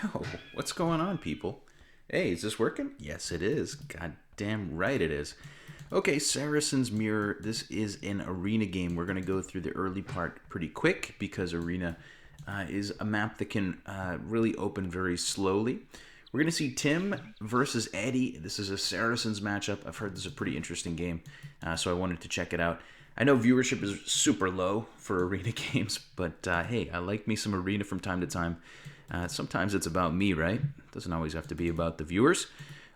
Yo, what's going on, people? Hey, is this working? Yes, it is. God damn right it is. Okay, Saracen's Mirror. This is an arena game. We're going to go through the early part pretty quick because arena is a map that can really open very slowly. We're going to see Tim versus Eddie. This is a Saracens matchup. I've heard this is a pretty interesting game, so I wanted to check it out. I know viewership is super low for arena games, but hey, I like me some arena from time to time. Sometimes it's about me, right? It doesn't always have to be about the viewers.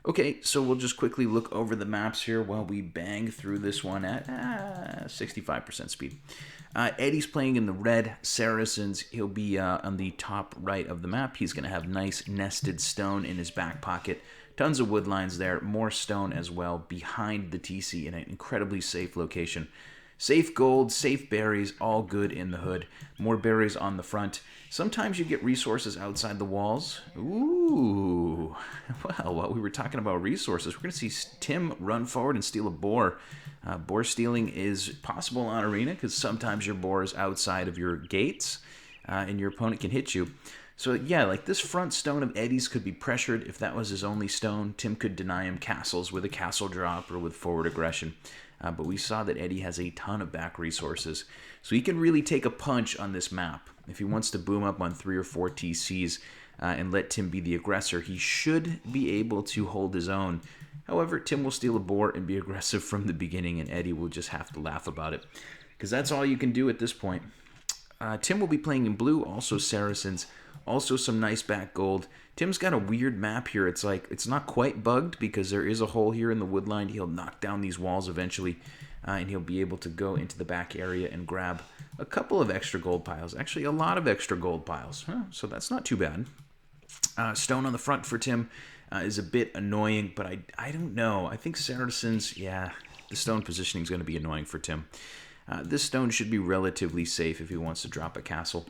Okay, so we'll just quickly look over the maps here while we bang through this one at 65% speed. Eddie's playing in the red Saracens. He'll be on the top right of the map. He's going to have nice nested stone in his back pocket. Tons of wood lines there. More stone as well behind the TC in an incredibly safe location. Safe gold, safe berries, all good in the hood. More berries on the front. Sometimes you get resources outside the walls. Ooh. Well, while we were talking about resources, we're going to see Tim run forward and steal a boar. Boar stealing is possible on Arena because sometimes your boar is outside of your gates and your opponent can hit you. So yeah, like this front stone of Eddie's could be pressured. If that was his only stone, Tim could deny him castles with a castle drop or with forward aggression. But we saw that Eddie has a ton of back resources. So he can really take a punch on this map. If he wants to boom up on 3 or 4 TCs and let Tim be the aggressor, he should be able to hold his own. However, Tim will steal a boar and be aggressive from the beginning, and Eddie will just have to laugh about it. Because that's all you can do at this point. Tim will be playing in blue, also Saracens, also some nice back gold. Tim's got a weird map here. It's like, it's not quite bugged because there is a hole here in the wood line. He'll knock down these walls eventually, and he'll be able to go into the back area and grab a couple of extra gold piles. Actually, a lot of extra gold piles. So that's not too bad. Stone on the front for Tim is a bit annoying, but I don't know. I think Saracens, yeah, the stone positioning is going to be annoying for Tim. This stone should be relatively safe if he wants to drop a castle.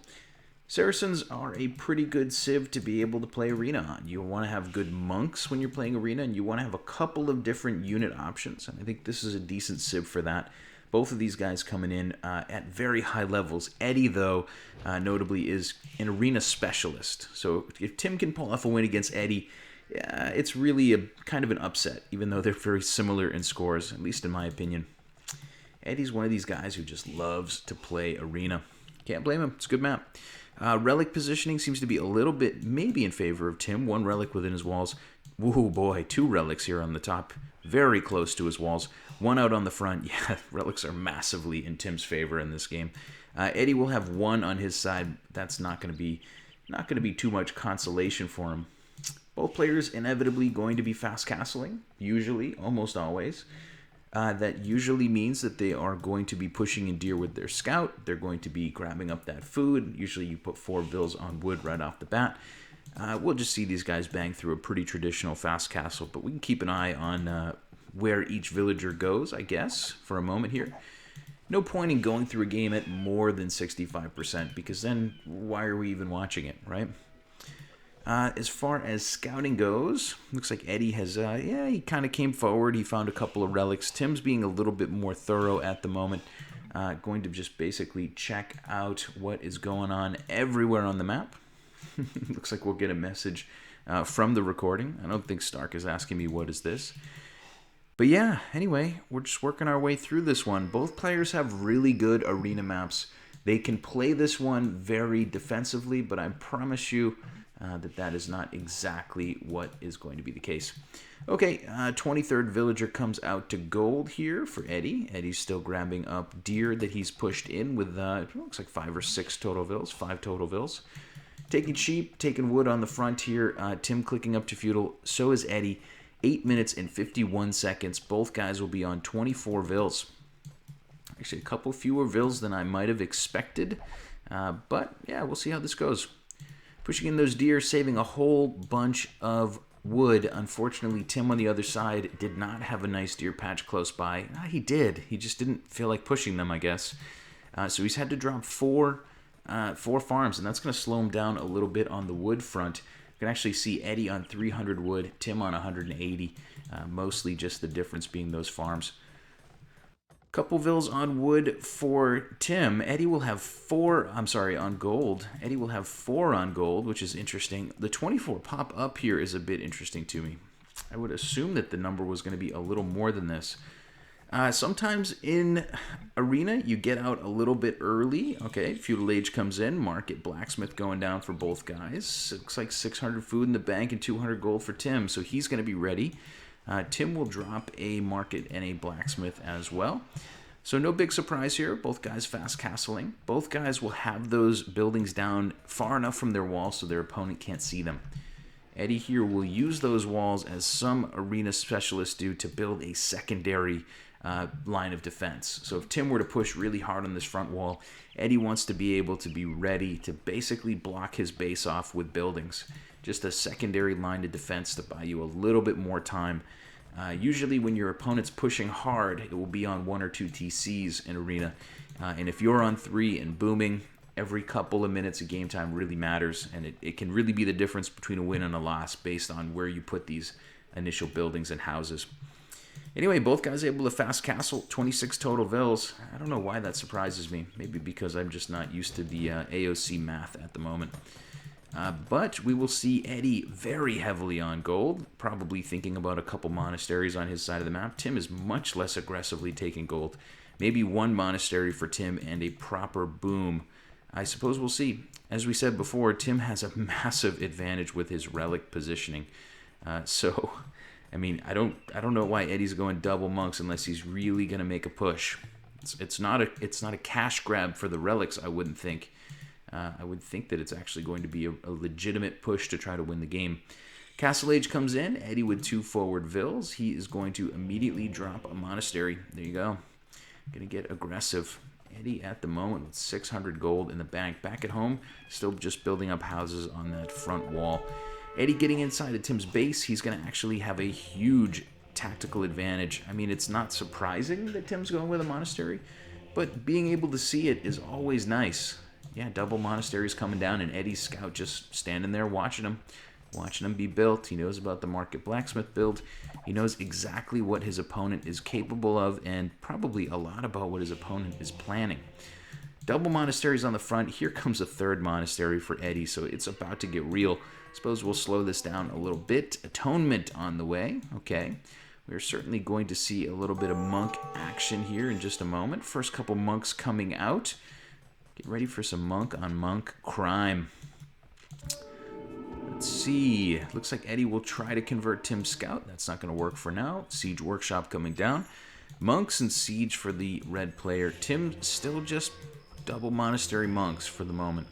Saracens are a pretty good civ to be able to play arena on. You want to have good monks when you're playing arena, and you want to have a couple of different unit options. And I think this is a decent civ for that. Both of these guys coming in at very high levels. Eddie, though, notably is an arena specialist. So if Tim can pull off a win against Eddie, it's really a kind of an upset, even though they're very similar in scores, at least in my opinion. Eddie's one of these guys who just loves to play arena. Can't blame him. It's a good map. Relic positioning seems to be a little bit maybe in favor of Tim. 1 relic within his walls. Woohoo, boy. 2 relics here on the top. Very close to his walls. 1 out on the front. Yeah, relics are massively in Tim's favor in this game. Eddie will have 1 on his side. That's not going to be too much consolation for him. Both players inevitably going to be fast castling. Usually, almost always. That usually means that they are going to be pushing in deer with their scout. They're going to be grabbing up that food. Usually you put 4 bills on wood right off the bat. We'll just see these guys bang through a pretty traditional fast castle, but we can keep an eye on where each villager goes, I guess, for a moment here. No point in going through a game at more than 65%, because then why are we even watching it, right? As far as scouting goes, looks like Eddie has, he kind of came forward. He found a couple of relics. Tim's being a little bit more thorough at the moment. Going to just basically check out what is going on everywhere on the map. Looks like we'll get a message from the recording. I don't think Stark is asking me what is this. But yeah, anyway, we're just working our way through this one. Both players have really good arena maps. They can play this one very defensively, but I promise you that is not exactly what is going to be the case. Okay, 23rd villager comes out to gold here for Eddie. Eddie's still grabbing up deer that he's pushed in with, it looks like 5 or 6 total vills, 5 total vills. Taking sheep, taking wood on the front here. Tim clicking up to feudal. So is Eddie. 8 minutes and 51 seconds. Both guys will be on 24 vills. Actually, a couple fewer vills than I might have expected. But yeah, we'll see how this goes. Pushing in those deer, saving a whole bunch of wood. Unfortunately, Tim on the other side did not have a nice deer patch close by. He did. He just didn't feel like pushing them, I guess. So he's had to drop 4 farms, and that's going to slow him down a little bit on the wood front. You can actually see Eddie on 300 wood, Tim on 180. Mostly just the difference being those farms. Couple vills on wood for Tim. Eddie will have 4, I'm sorry, on gold. Eddie will have 4 on gold, which is interesting. The 24 pop up here is a bit interesting to me. I would assume that the number was going to be a little more than this. Sometimes in Arena, you get out a little bit early. Okay, Feudal Age comes in. Market Blacksmith going down for both guys. Looks like 600 food in the bank and 200 gold for Tim, so he's going to be ready. Tim will drop a Market and a Blacksmith as well. So no big surprise here. Both guys fast castling. Both guys will have those buildings down far enough from their walls so their opponent can't see them. Eddie here will use those walls, as some Arena specialists do, to build a secondary line of defense. So if Tim were to push really hard on this front wall, Eddie wants to be able to be ready to basically block his base off with buildings. Just a secondary line of defense to buy you a little bit more time. Usually when your opponent's pushing hard, it will be on 1 or 2 TCs in Arena. And if you're on 3 and booming, every couple of minutes of game time really matters, and it can really be the difference between a win and a loss based on where you put these initial buildings and houses. Anyway, both guys able to fast castle, 26 total vills. I don't know why that surprises me. Maybe because I'm just not used to the AOC math at the moment. But we will see Eddie very heavily on gold, probably thinking about a couple monasteries on his side of the map. Tim is much less aggressively taking gold. Maybe 1 monastery for Tim and a proper boom. I suppose we'll see. As we said before, Tim has a massive advantage with his relic positioning. So, I mean, I don't know why Eddie's going double monks unless he's really going to make a push. It's not a cash grab for the relics, I wouldn't think. I would think that it's actually going to be a legitimate push to try to win the game. Castle Age comes in. Eddie with 2 forward vills. He is going to immediately drop a monastery. There you go. Going to get aggressive. Eddie at the moment with 600 gold in the bank. Back at home, still just building up houses on that front wall. Eddie getting inside of Tim's base. He's going to actually have a huge tactical advantage. I mean, it's not surprising that Tim's going with a monastery, but being able to see it is always nice. Yeah, double monasteries coming down, and Eddie's scout just standing there watching them be built. He knows about the Market Blacksmith build. He knows exactly what his opponent is capable of, and probably a lot about what his opponent is planning. Double monasteries on the front. Here comes a 3rd monastery for Eddie, so it's about to get real. Suppose we'll slow this down a little bit. Atonement on the way. Okay. We're certainly going to see a little bit of monk action here in just a moment. First couple monks coming out. Get ready for some monk on monk crime. Let's see. Looks like Eddie will try to convert Tim's scout. That's not going to work for now. Siege Workshop coming down. Monks and Siege for the red player. Tim still just double monastery monks for the moment.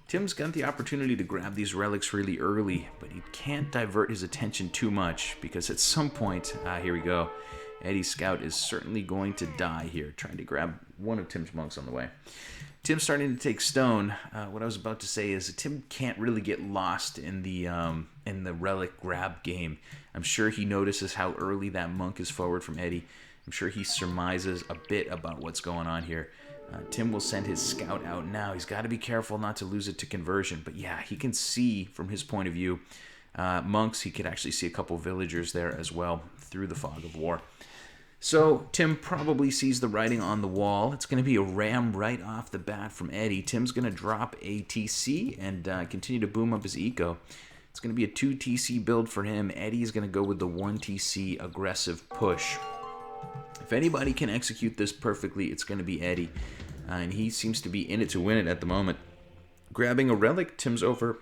Tim's got the opportunity to grab these relics really early, but he can't divert his attention too much because at some point, here we go. Eddie's scout is certainly going to die here, trying to grab one of Tim's monks on the way. Tim's starting to take stone. What I was about to say is Tim can't really get lost in the relic grab game. I'm sure he notices how early that monk is forward from Eddie. I'm sure he surmises a bit about what's going on here. Tim will send his scout out now. He's got to be careful not to lose it to conversion. But yeah, he can see from his point of view monks. He could actually see a couple villagers there as well through the fog of war. So Tim probably sees the writing on the wall. It's going to be a ram right off the bat from Eddie. Tim's going to drop a TC and continue to boom up his eco. It's going to be a 2 TC build for him. Eddie's going to go with the 1 TC aggressive push. If anybody can execute this perfectly, it's going to be Eddie. And he seems to be in it to win it at the moment. Grabbing a relic, Tim's over.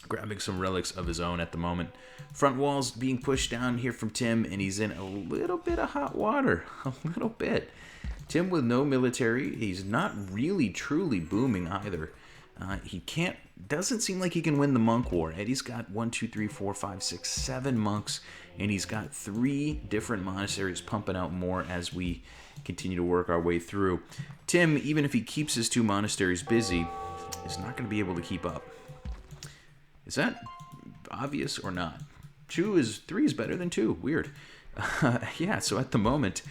Grabbing some relics of his own at the moment. Front walls being pushed down here from Tim, and he's in a little bit of hot water. A little bit. Tim with no military. He's not really truly booming either. Doesn't seem like he can win the monk war. Eddie's got 1, 2, 3, 4, 5, 6, 7 monks, and he's got 3 different monasteries pumping out more as we continue to work our way through. Tim, even if he keeps his 2 monasteries busy, is not going to be able to keep up. Is that obvious or not? 3 is better than 2. Weird. Yeah, so at the moment,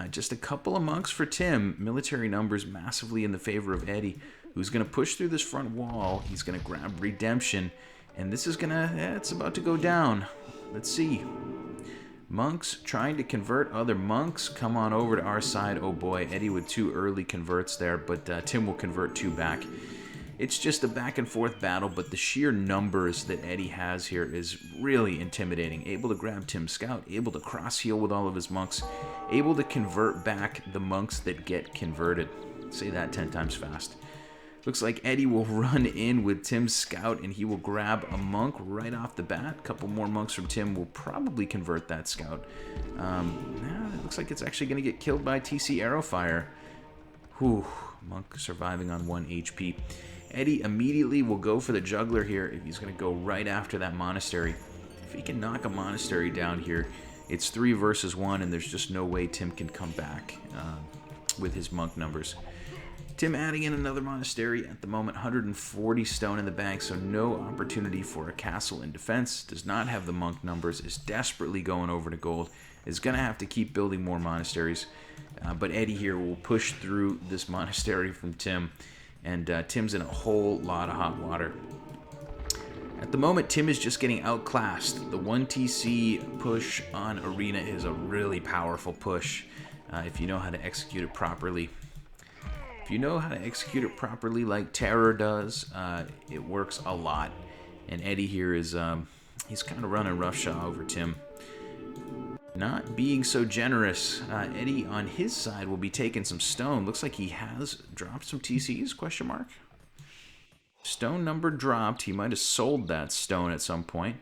just a couple of monks for Tim. Military numbers massively in the favor of Eddie, who's going to push through this front wall. He's going to grab redemption, and this is going to, it's about to go down. Let's see. Monks trying to convert other monks. Come on over to our side. Oh boy, Edie with 2 early converts there, but Tim will convert 2 back. It's just a back and forth battle, but the sheer numbers that Edie has here is really intimidating. Able to grab Tim's scout, able to cross heal with all of his monks, able to convert back the monks that get converted. Say that 10 times fast. Looks like Edie will run in with Tim's scout, and he will grab a monk right off the bat. A couple more monks from Tim will probably convert that scout. It looks like it's actually going to get killed by TC Arrowfire. Whew, monk surviving on 1 HP. Edie immediately will go for the juggler here. If he's going to go right after that monastery. If he can knock a monastery down here, it's 3 versus 1, and there's just no way Tim can come back with his monk numbers. Tim adding in another monastery at the moment, 140 stone in the bank, so no opportunity for a castle in defense. Does not have the monk numbers, is desperately going over to gold, is going to have to keep building more monasteries. But Edie here will push through this monastery from Tim, and Tim's in a whole lot of hot water. At the moment, Tim is just getting outclassed. The 1 TC push on Arena is a really powerful push if you know how to execute it properly. If you know how to execute it properly like Terror does, it works a lot. And Edie here is, he's kind of running roughshod over Tim. Not being so generous. Edie on his side will be taking some stone. Looks like he has dropped some TCs, question mark. Stone number dropped. He might have sold that stone at some point.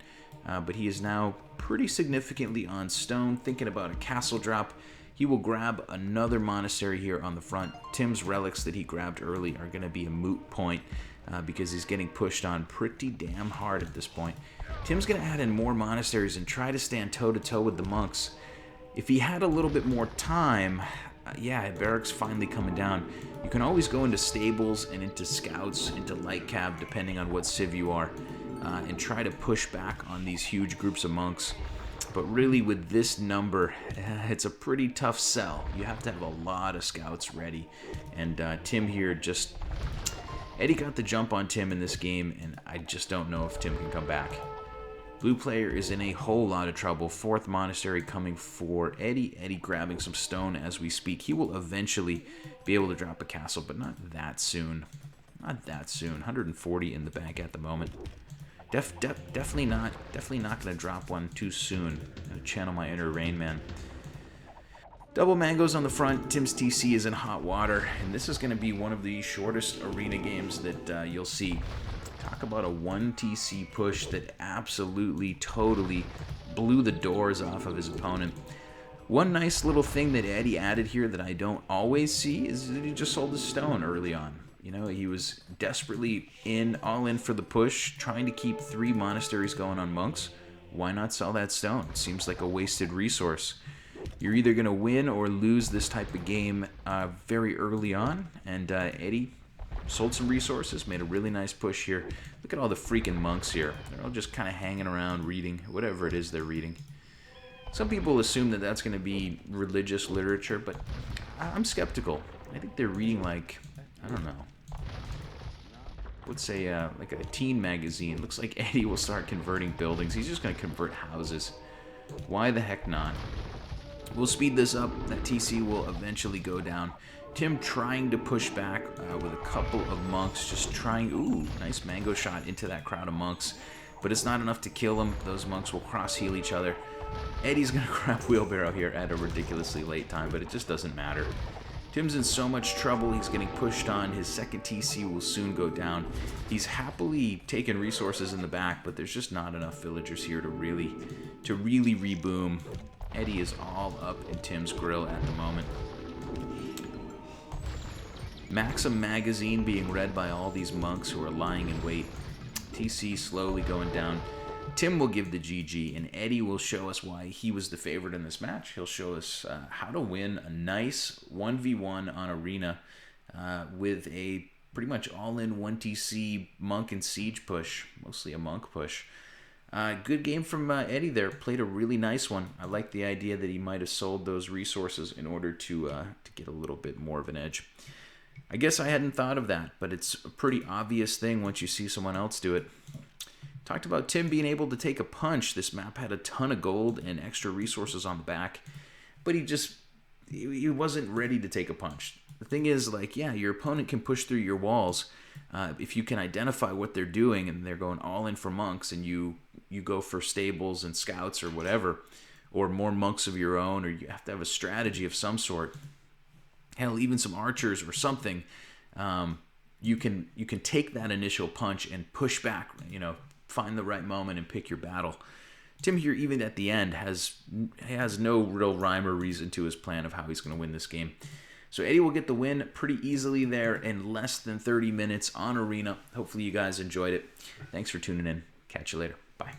But he is now pretty significantly on stone. Thinking about a castle drop. He will grab another monastery here on the front. Tim's relics that he grabbed early are going to be a moot point because he's getting pushed on pretty damn hard at this point. Tim's going to add in more monasteries and try to stand toe-to-toe with the monks. If he had a little bit more time, barracks finally coming down. You can always go into stables and into scouts, into light cab, depending on what civ you are, and try to push back on these huge groups of monks. But really, with this number, it's a pretty tough sell. You have to have a lot of scouts ready. And Tim here just... Edie got the jump on Tim in this game, and I just don't know if Tim can come back. Blue player is in a whole lot of trouble. 4th monastery coming for Edie. Edie grabbing some stone as we speak. He will eventually be able to drop a castle, but not that soon. Not that soon. 140 in the bank at the moment. Definitely not going to drop one too soon. I'm going to channel my inner Rain Man. Double mangoes on the front. Tim's TC is in hot water, and this is going to be one of the shortest arena games that you'll see. Talk about a 1 TC push that absolutely, totally blew the doors off of his opponent. One nice little thing that Edie added here that I don't always see is that he just sold his stone early on. You know, he was desperately all in for the push, trying to keep 3 monasteries going on monks. Why not sell that stone? It seems like a wasted resource. You're either going to win or lose this type of game very early on. And Edie sold some resources, made a really nice push here. Look at all the freaking monks here. They're all just kind of hanging around reading whatever it is they're reading. Some people assume that that's going to be religious literature, but I'm skeptical. I think they're reading like, I don't know. Let's say like a teen magazine. Looks like Edie will start converting buildings. He's just going to convert houses. Why the heck not? We'll speed this up. That TC will eventually go down. Tim trying to push back with a couple of monks. Just trying... Ooh, nice mango shot into that crowd of monks. But it's not enough to kill them. Those monks will cross-heal each other. Eddie's going to grab Wheelbarrow here at a ridiculously late time, but it just doesn't matter. Tim's in so much trouble, he's getting pushed on. His second TC will soon go down. He's happily taking resources in the back, but there's just not enough villagers here to really reboom. Edie is all up in Tim's grill at the moment. Maxim magazine being read by all these monks who are lying in wait. TC slowly going down. Tim will give the GG, and Edie will show us why he was the favorite in this match. He'll show us how to win a nice 1v1 on Arena with a pretty much all-in 1TC monk and siege push, mostly a monk push. Good game from Edie there. Played a really nice one. I like the idea that he might have sold those resources in order to get a little bit more of an edge. I guess I hadn't thought of that, but it's a pretty obvious thing once you see someone else do it. Talked about Tim being able to take a punch. This map had a ton of gold and extra resources on the back, but he wasn't ready to take a punch. The thing is, like, yeah, your opponent can push through your walls if you can identify what they're doing and they're going all in for monks, and you go for stables and scouts or whatever, or more monks of your own, or you have to have a strategy of some sort. Hell, even some archers or something. You can take that initial punch and push back. Find the right moment and pick your battle. Tim here, even at the end, has no real rhyme or reason to his plan of how he's going to win this game. So Eddie will get the win pretty easily there in less than 30 minutes on Arena. Hopefully you guys enjoyed it. Thanks for tuning in. Catch you later. Bye.